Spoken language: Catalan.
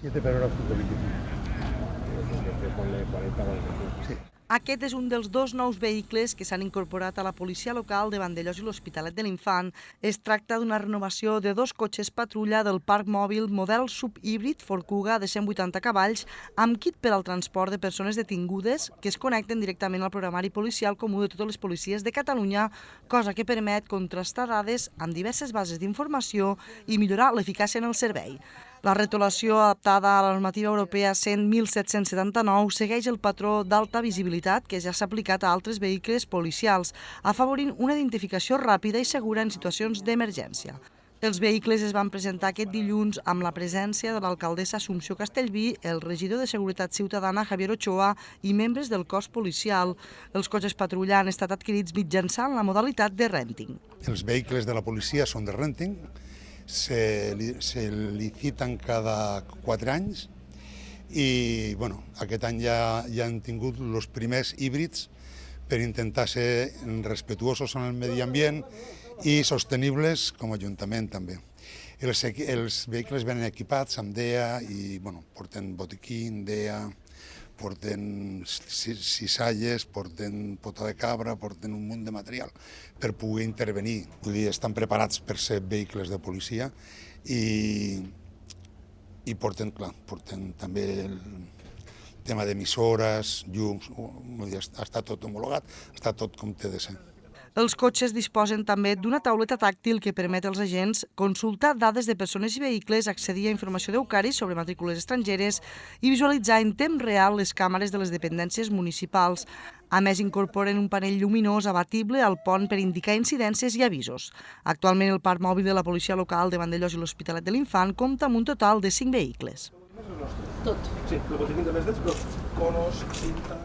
7 per hora punto 25. Ponle 40 o 25. Sí. Aquest és un dels 2 nous vehicles que s'han incorporat a la policia local de Vandellòs i l'Hospitalet de l'Infant. Es tracta d'una renovació de 2 cotxes patrulla del parc mòbil model subhíbrid Ford Kuga de 180 cavalls amb kit per al transport de persones detingudes que es connecten directament al programari policial comú de totes les policies de Catalunya, cosa que permet contrastar dades amb diverses bases d'informació i millorar l'eficàcia en el servei. La retolació adaptada a la normativa europea 100.779 segueix el patró d'alta visibilitat que ja s'ha aplicat a altres vehicles policials, afavorint una identificació ràpida i segura en situacions d'emergència. Els vehicles es van presentar aquest dilluns amb la presència de l'alcaldessa Assumpció Castellví, el regidor de Seguretat Ciutadana Javier Ochoa i membres del cos policial. Els cotxes patrulla han estat adquirits mitjançant la modalitat de renting. Els vehicles de la policia són de renting, se liciten cada 4 anys i aquest any ja han tingut els primers híbrids per intentar ser respetuosos amb el medi ambient i sostenibles com a Ajuntament també. Els vehicles venen equipats amb DEA i porten botiquín, DEA, porten cisalles, porten pota de cabra, porten un munt de material per poder intervenir. Vull dir, estan preparats per ser vehicles de policia i porten també el tema d'emissores, llums, està tot homologat, està tot com té de ser. Els cotxes disposen també d'una tauleta tàctil que permet als agents consultar dades de persones i vehicles, accedir a informació d'Eucaris sobre matrícules estrangeres i visualitzar en temps real les càmeres de les dependències municipals. A més, incorporen un panell lluminós abatible al pont per indicar incidències i avisos. Actualment, el parc mòbil de la policia local de Vandellòs i l'Hospitalet de l'Infant compta amb un total de 5 vehicles. Tot. Sí, el botiquín de més d'ells, però conos, cinta...